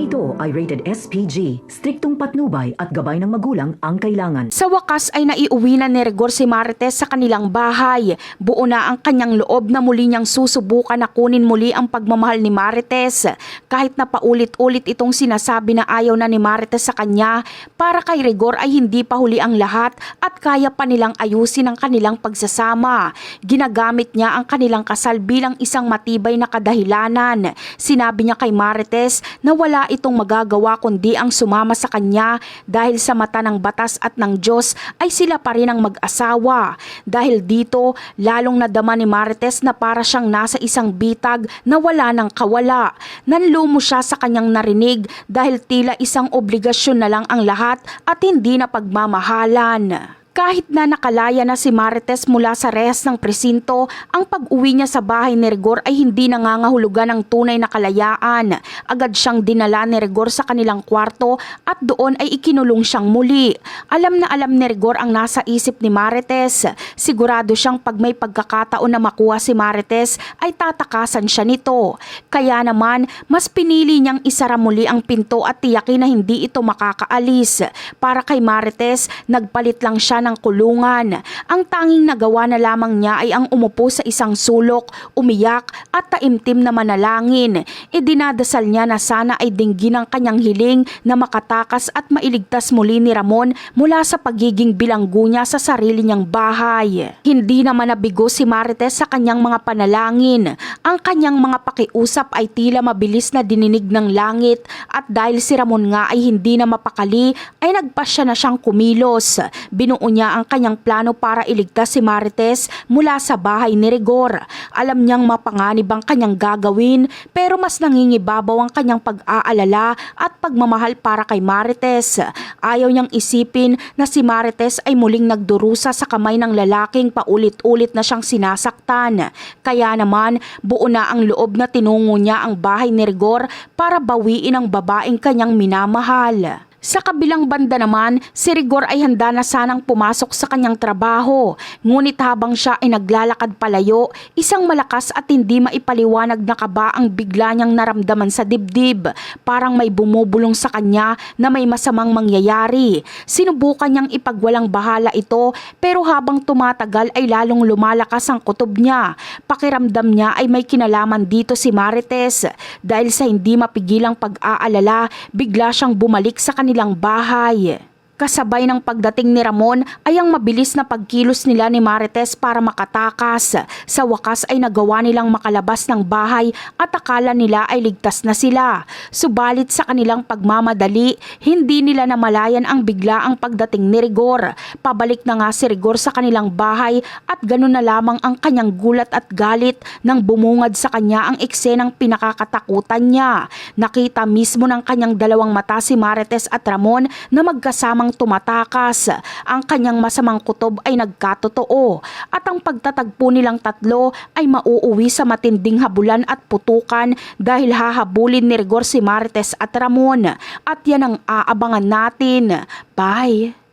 ito ay rated SPG. Striktong patnubay at gabay ng magulang ang kailangan. Sa wakas ay naiuwi na ni Rigor si Marites sa kanilang bahay. Buo na ang kanyang loob na muli niyang susubukan na kunin muli ang pagmamahal ni Marites. Kahit na paulit-ulit itong sinasabi na ayaw na ni Marites sa kanya, para kay Rigor ay hindi pa huli ang lahat at kaya pa nilang ayusin ang kanilang pagsasama. Ginagamit niya ang kanilang kasal bilang isang matibay na kadahilanan. Sinabi niya kay Marites na wala itong magagawa kundi ang sumama sa kanya dahil sa mata ng batas at ng Diyos ay sila pa rin ang mag-asawa. Dahil dito, lalong nadama ni Marites na para siyang nasa isang bitag na wala ng kawala. Nanlumo siya sa kanyang narinig dahil tila isang obligasyon na lang ang lahat at hindi na pagmamahalan. Kahit na nakalaya na si Marites mula sa rehas ng presinto, ang pag-uwi niya sa bahay ni Rigor ay hindi nangangahulugan ng tunay na kalayaan. Agad siyang dinala ni Rigor sa kanilang kwarto at doon ay ikinulong siyang muli. Alam na alam ni Rigor ang nasa isip ni Marites. Sigurado siyang pag may pagkakataon na makuha si Marites ay tatakasan siya nito. Kaya naman, mas pinili niyang isara muli ang pinto at tiyakin na hindi ito makakaalis. Para kay Marites, nagpalit lang siya ng kulungan. Ang tanging nagawa na lamang niya ay ang umupo sa isang sulok, umiyak at taimtim na manalangin. Idinadasal niya na sana ay dinggin ang kanyang hiling na makatakas at mailigtas muli ni Ramon mula sa pagiging bilanggo niya sa sarili niyang bahay. Hindi naman nabigo si Marites sa kanyang mga panalangin. Ang kanyang mga pakiusap ay tila mabilis na dininig ng langit at dahil si Ramon nga ay hindi na mapakali ay nagpasya na siyang kumilos. Binuo niya ang kanyang plano para iligtas si Marites mula sa bahay ni Rigor. Alam niyang mapanganib ang kanyang gagawin pero mas nangingibabaw ang kanyang pag-aalala at pagmamahal para kay Marites. Ayaw niyang isipin na si Marites ay muling nagdurusa sa kamay ng lalaking paulit-ulit na siyang sinasaktan. Kaya naman buo na ang loob na tinungo niya ang bahay ni Rigor para bawiin ang babaeng kanyang minamahal. Sa kabilang banda naman, si Rigor ay handa na sanang pumasok sa kanyang trabaho. Ngunit habang siya ay naglalakad palayo, isang malakas at hindi maipaliwanag na kaba ang bigla niyang naramdaman sa dibdib. Parang may bumubulong sa kanya na may masamang mangyayari. Sinubukan niyang ipagwalang bahala ito pero habang tumatagal ay lalong lumalakas ang kutob niya. Pakiramdam niya ay may kinalaman dito si Marites. Dahil sa hindi mapigilang pag-aalala, bigla siyang bumalik sa kanilang bahay. Kasabay ng pagdating ni Ramon ay ang mabilis na pagkilos nila ni Marites para makatakas. Sa wakas ay nagawa nilang makalabas ng bahay at akala nila ay ligtas na sila. Subalit sa kanilang pagmamadali, hindi nila namalayan ang biglaang pagdating ni Rigor. Pabalik na nga si Rigor sa kanilang bahay at ganun na lamang ang kanyang gulat at galit nang bumungad sa kanya ang eksenang pinakakatakutan niya. Nakita mismo ng kanyang dalawang mata si Marites at Ramon na magkasamang tumatakas. Ang kanyang masamang kutob ay nagkatotoo at ang pagtatagpo nilang tatlo ay mauuwi sa matinding habulan at putukan dahil hahabulin ni Rigor si Marites at Ramon. At yan ang aabangan natin. Bye!